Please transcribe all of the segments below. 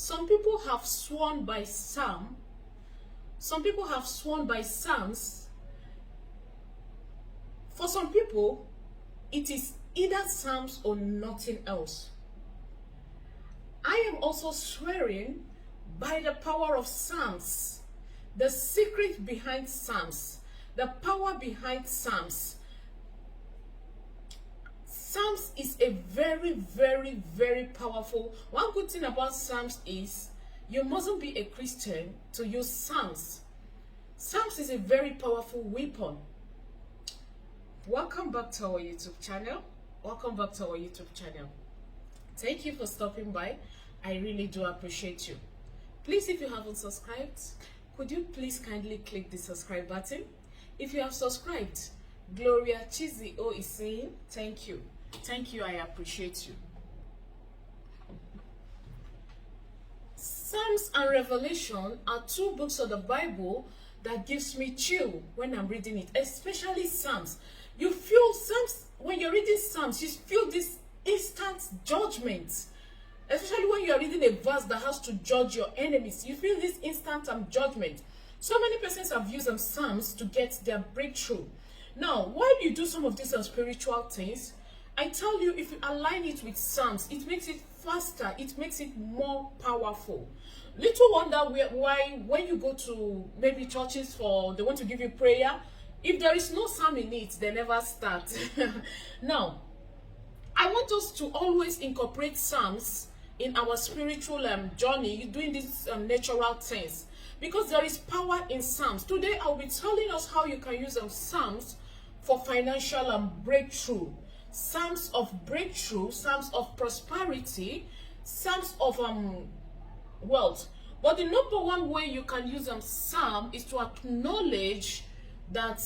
Some people have sworn by Psalm. Some people have sworn by Psalms. For some people, it is either Psalms or nothing else. I am also swearing by the power of Psalms, the secret behind Psalms, the power behind Psalms. Psalms is a very, very, very powerful. One good thing about Psalms is you mustn't be a Christian to use Psalms. Psalms is a very powerful weapon. Welcome back to our YouTube channel. Welcome back to our YouTube channel. Thank you for stopping by. I really do appreciate you. Please, if you haven't subscribed, could you please kindly click the subscribe button? If you have subscribed, Gloria Chizio is saying thank you. Thank you, I appreciate you. Psalms and Revelation are two books of the Bible that gives me chill when I'm reading it, especially Psalms. You feel Psalms, when you're reading Psalms, you feel this instant judgment. Especially when you're reading a verse that has to judge your enemies. You feel this instant judgment. So many persons have used Psalms to get their breakthrough. Now, while you do some of these spiritual things, I tell you, if you align it with Psalms, it makes it faster, it makes it more powerful. Little wonder why when you go to maybe churches they want to give you prayer, if there is no Psalm in it, they never start. Now, I want us to always incorporate Psalms in our spiritual journey, doing these natural things, because there is power in Psalms. Today, I'll be telling us how you can use Psalms for financial breakthrough. Psalms of breakthrough, Psalms of prosperity, Psalms of wealth. But the number one way you can use Psalm is to acknowledge that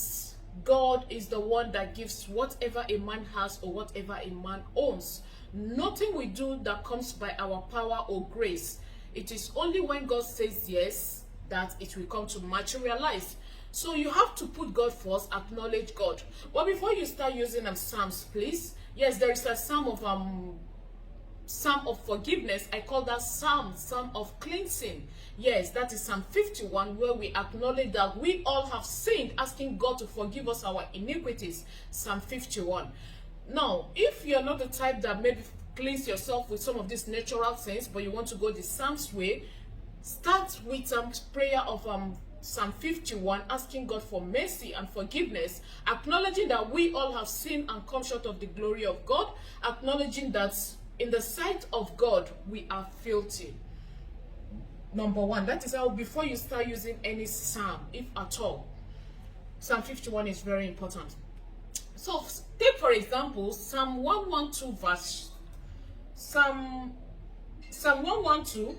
God is the one that gives whatever a man has or whatever a man owns. Nothing we do that comes by our power or grace. It is only when God says yes that it will come to materialize. So you have to put God first, acknowledge God. But before you start using Psalms, please, yes, there is a Psalm of forgiveness. I call that Psalm of cleansing. Yes, that is Psalm 51, where we acknowledge that we all have sinned, asking God to forgive us our iniquities. Psalm 51. Now, if you're not the type that maybe cleanse yourself with some of these natural things, but you want to go the Psalms way, start with some prayer of Psalm 51, asking God for mercy and forgiveness, acknowledging that we all have sinned and come short of the glory of God, acknowledging that in the sight of God, we are filthy. Number one, that is how, before you start using any psalm, if at all, Psalm 51 is very important. So, take for example, Psalm 112 verse, Psalm 112,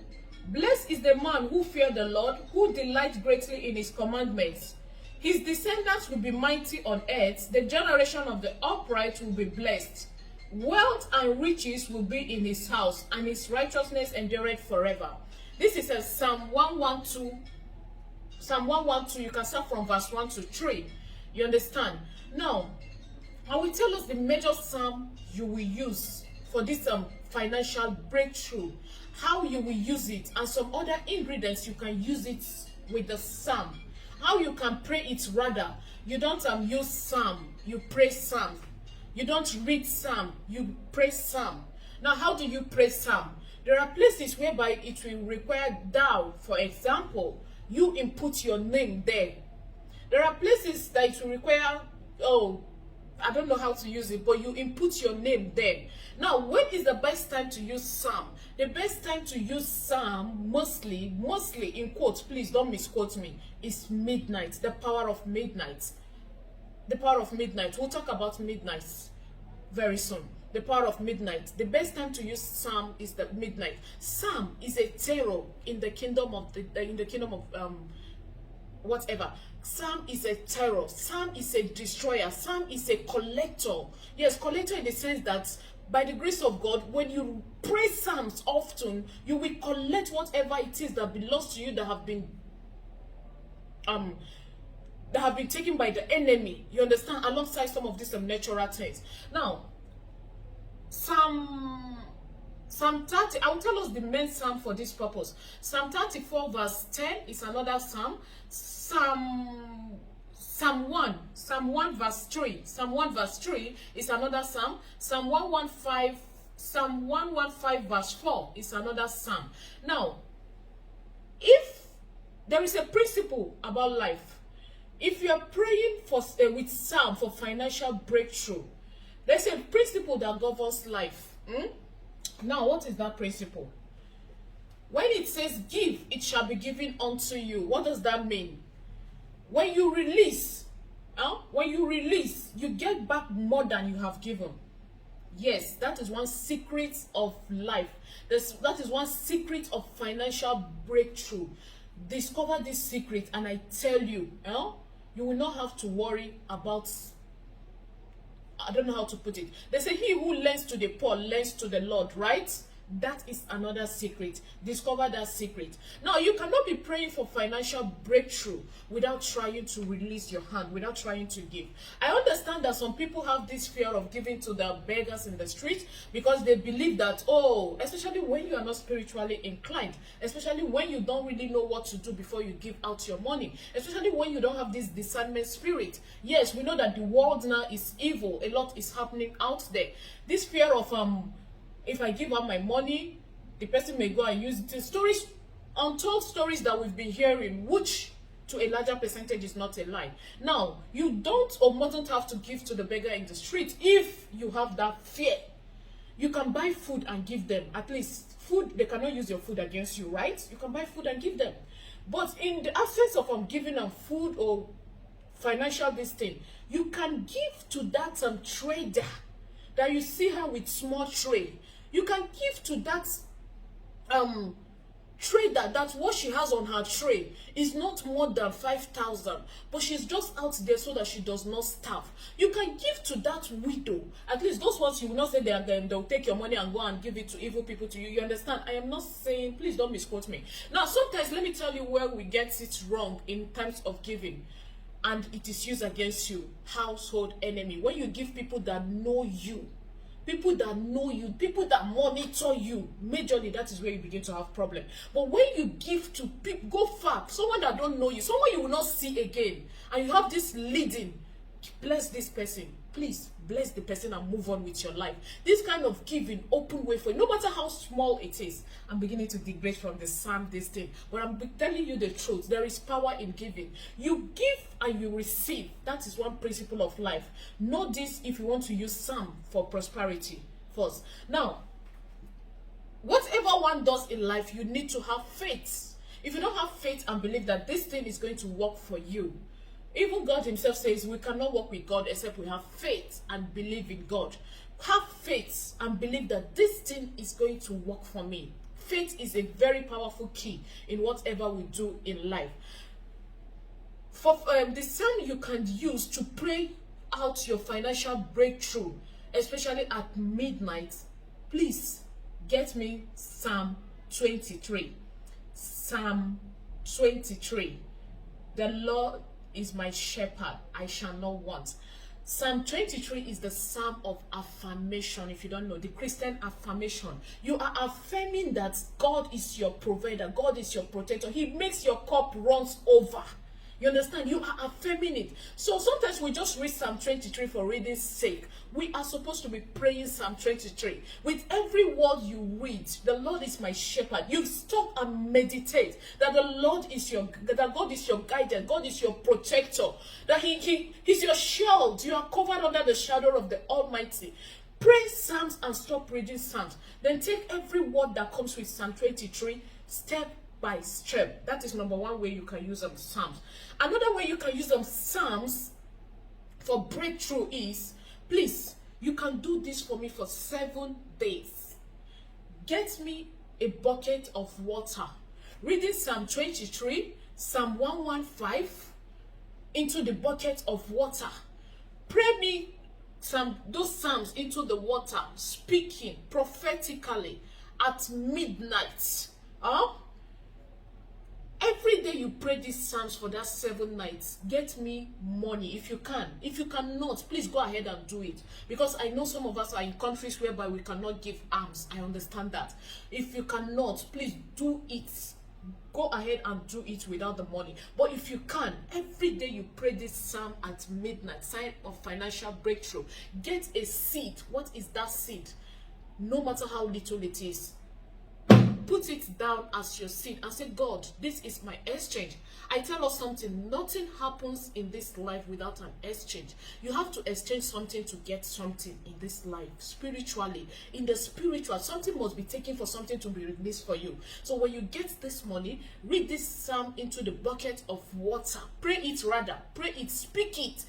blessed is the man who fears the Lord, who delights greatly in his commandments. His descendants will be mighty on earth, the generation of the upright will be blessed. Wealth and riches will be in his house, and his righteousness endureth forever. This is a Psalm 112. Psalm 112, you can start from verse 1 to 3. You understand? Now, I will tell us the major psalm you will use for this financial breakthrough, how you will use it, and some other ingredients you can use it with the psalm. How you can pray it rather. You don't use psalm, you pray psalm. You don't read psalm, you pray psalm. Now, how do you pray psalm? There are places whereby it will require thou. For example, you input your name there. There are places that it will require, I don't know how to use it, but you input your name there. Now, when is the best time to use psalm? The best time to use psalm, mostly in quotes, please don't misquote me, is midnight, the power of midnight. The power of midnight. We'll talk about midnight very soon. The power of midnight. The best time to use psalm is the midnight. Psalm is a terror in the kingdom of whatever. Psalm is a terror. Psalm is a destroyer. Psalm is a collector. Yes, collector in the sense that by the grace of God, when you pray psalms often, you will collect whatever it is that belongs to you that have been taken by the enemy. You understand? Alongside some of these natural things. Now, Psalm Psalm 30, I will tell us the main psalm for this purpose. Psalm 34 verse 10 is another psalm. Psalm 1 verse 3. Psalm 1 verse 3 is another psalm. Psalm 115 verse 4 is another psalm. Now, if there is a principle about life, if you are praying for with psalm for financial breakthrough, there's a principle that governs life. Now, what is that principle? When it says give, it shall be given unto you, what does that mean? When you release, you get back more than you have given. Yes, that is one secret of life. That is one secret of financial breakthrough. Discover this secret, and I tell you, you will not have to worry about, I don't know how to put it. They say he who lends to the poor lends to the Lord, right? That is another secret. Discover that secret. Now, you cannot be praying for financial breakthrough without trying to release your hand, without trying to give. I understand that some people have this fear of giving to the beggars in the street because they believe that, especially when you are not spiritually inclined, especially when you don't really know what to do before you give out your money, especially when you don't have this discernment spirit. Yes, we know that the world now is evil. A lot is happening out there. This fear of if I give out my money, the person may go and use it. Stories, untold stories that we've been hearing, which to a larger percentage is not a lie. Now, you don't or mustn't have to give to the beggar in the street if you have that fear. You can buy food and give them. At least food, they cannot use your food against you, right? You can buy food and give them. But in the absence of giving them food or financial this thing, you can give to that trader that you see her with small tray. You can give to that trader that what she has on her tray is not more than 5,000, but she's just out there so that she does not starve. You can give to that widow. At least those ones, you will not say they'll take your money and go and give it to evil people to you. You understand? I am not saying, please don't misquote me. Now, sometimes let me tell you where we get it wrong in terms of giving, and it is used against you. Household enemy. When you give people that know you, people that monitor you, majorly that is where you begin to have problem. But when you give to people, go far, someone that don't know you, someone you will not see again, and you have this leading, bless this person. Please bless the person and move on with your life. This kind of giving open way for you, no matter how small it is. I'm beginning to digress from the psalm this thing, but I'm telling you the truth. There is power in giving. You give and you receive. That is one principle of life. Know this if you want to use psalm for prosperity first. Now, whatever one does in life, you need to have faith. If you don't have faith and believe that this thing is going to work for you, even God himself says we cannot walk with God except we have faith and believe in God. Have faith and believe that this thing is going to work for me. Faith is a very powerful key in whatever we do in life. For the psalm you can use to pray out your financial breakthrough, especially at midnight, please get me Psalm 23. Psalm 23. The Lord is my shepherd, I shall not want. Psalm 23 is the psalm of affirmation. If you don't know, the Christian affirmation. You are affirming that God is your provider, God is your protector. He makes your cup runs over. You understand? You are affirming it. So sometimes we just read Psalm 23 for reading's sake. We are supposed to be praying Psalm 23. With every word you read, the Lord is my shepherd. You stop and meditate that the Lord is that God is your guidance, God is your protector, that He's your shield. You are covered under the shadow of the Almighty. Pray Psalms and stop reading Psalms. Then take every word that comes with Psalm 23, step by step. That is number one way you can use Psalms. Another way you can use Psalms for breakthrough is, please, you can do this for me for 7 days. Get me a bucket of water. Reading Psalm 23, Psalm 115 into the bucket of water. Pray me those psalms into the water, speaking prophetically at midnight. Every Every day you pray these psalms for that 7 nights, get me money if you can. If you cannot, please go ahead and do it, because I know some of us are in countries whereby we cannot give alms. I understand that. If you cannot, please do it. Go ahead and do it without the money. But if you can, every day you pray this psalm at midnight, sign of financial breakthrough. Get a seed. What is that seed? No matter how little it is, put it down as your seed and say, God, this is my exchange. I tell us something, nothing happens in this life without an exchange. You have to exchange something to get something in this life. Spiritually, in the spiritual, something must be taken for something to be released for you. So when you get this money, read this psalm into the bucket of water. Pray it rather. Pray it. Speak it.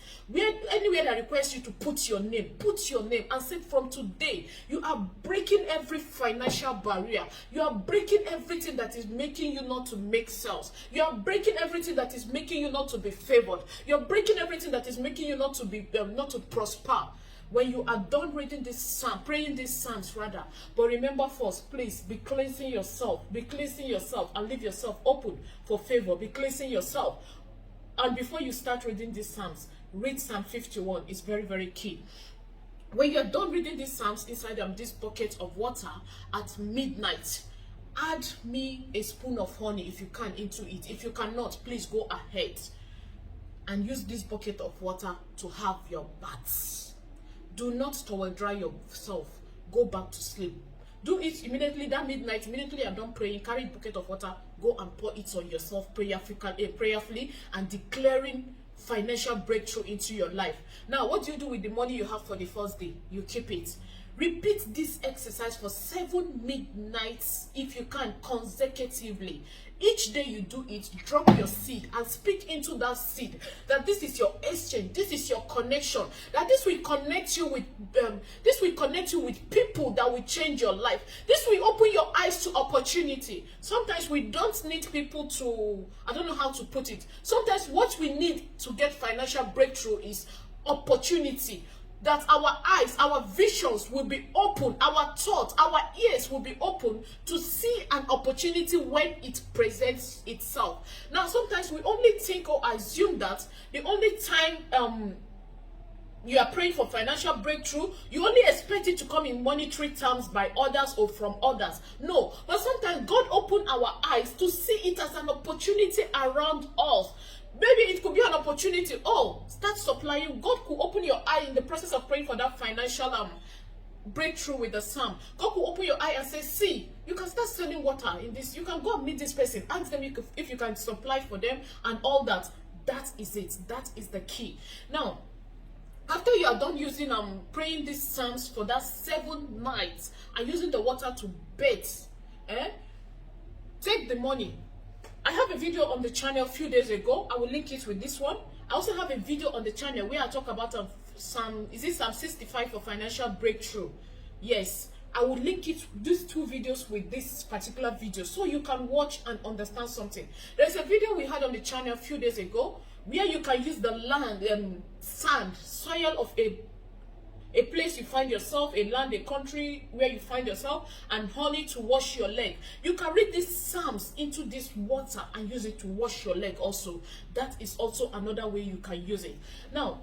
Anywhere that requires you to put your name and say, from today, you are breaking every financial barrier. You are breaking everything that is making you not to make sales. You are breaking everything that is making you not to be favored. You are breaking everything that is making you not to be not to prosper. When you are done reading this psalm, praying these psalms rather, but remember first, please be cleansing yourself. Be cleansing yourself and leave yourself open for favor. Be cleansing yourself. And before you start reading these psalms, read Psalm 51. It's very, very key. When you're done reading these psalms inside this bucket of water at midnight, add me a spoon of honey if you can into it. If you cannot, please go ahead and use this bucket of water to have your baths. Do not towel dry yourself. Go back to sleep. Do it immediately that midnight. Immediately I'm done praying, carry a bucket of water, go and pour it on yourself prayerfully and declaring financial breakthrough into your life. Now, what do you do with the money you have for the first day? You keep it. Repeat this exercise for 7 midnights if you can, consecutively. Each day you do it, drop your seed and speak into that seed that this is your exchange, this is your connection, that this will connect you with people that will change your life. This will open your eyes to opportunity. Sometimes we don't need people to, I don't know how to put it. Sometimes what we need to get financial breakthrough is opportunity. That our eyes, our visions will be open, our thoughts, our ears will be open to see an opportunity when it presents itself. Now, sometimes we only think or assume that the only time you are praying for financial breakthrough, you only expect it to come in monetary terms by others or from others. No, but sometimes God opened our eyes to see it as an opportunity around us. Maybe it could be an opportunity. Oh, start supplying. God could open your eye in the process of praying for that financial breakthrough with the psalm. God could open your eye and say, see, you can start selling water in this. You can go and meet this person. Ask them if you can supply for them and all that. That is it. That is the key. Now, after you are done using praying these psalms for that 7 nights and using the water to bathe, take the money. I have a video on the channel a few days ago. I will link it with this one. I also have a video on the channel where I talk about Psalm 65 for financial breakthrough. Yes, I will link it, these 2 videos with this particular video so you can watch and understand something. There's a video we had on the channel a few days ago where you can use the land, sand, soil of a place you find yourself, a land, a country where you find yourself, and honey to wash your leg. You can read these psalms into this water and use it to wash your leg also. That is also another way you can use it. Now,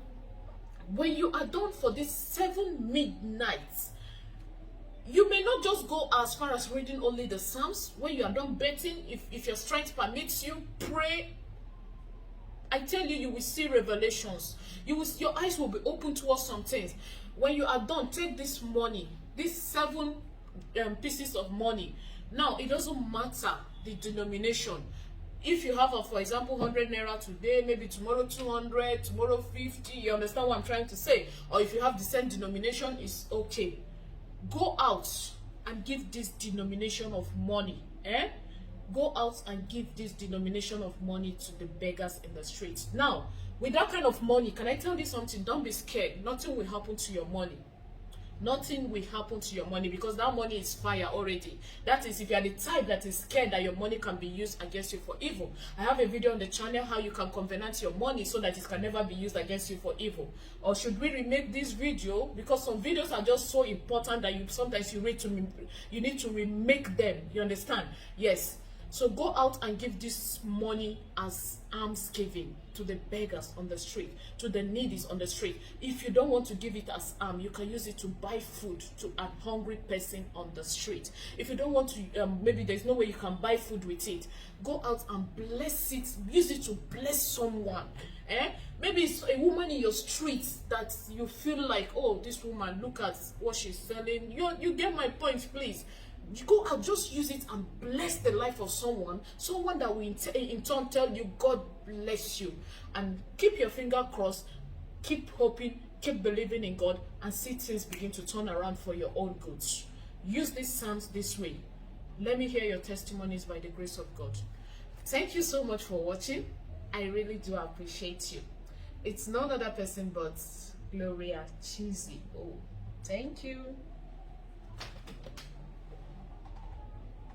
when you are done for these 7 midnights, you may not just go as far as reading only the psalms. When you are done bathing, if your strength permits you, pray. I tell you, you will see revelations. Your eyes will be open towards some things. When you are done, take this money, these 7 pieces of money. Now, it doesn't matter the denomination. If you have, for example, 100 naira today, maybe tomorrow 200, tomorrow 50, you understand what I'm trying to say? Or if you have the same denomination, it's okay. Go out and give this denomination of money. Go out and give this denomination of money to the beggars in the streets. Now, with that kind of money, can I tell you something? Don't be scared. Nothing will happen to your money. Nothing will happen to your money because that money is fire already. That is, if you are the type that is scared that your money can be used against you for evil. I have a video on the channel how you can covenant your money so that it can never be used against you for evil. Or should we remake this video? Because some videos are just so important that sometimes you need to remake them. You understand? Yes. So go out and give this money as almsgiving to the beggars on the street, to the needy on the street. If you don't want to give it as you can use it to buy food to a hungry person on the street. If you don't want to, maybe there's no way you can buy food with it, go out and bless it. Use it to bless someone. Maybe it's a woman in your street that you feel like, oh, this woman, look at what she's selling. You get my point, please. You go out, just use it and bless the life of someone that will in turn tell you, God bless you. And keep your finger crossed, keep hoping, keep believing in God, and see things begin to turn around for your own goods. Use these psalms this way. Let me hear your testimonies by the grace of God. Thank you so much for watching. I really do appreciate you. It's none other person but Gloria Cheesy. Oh, thank you.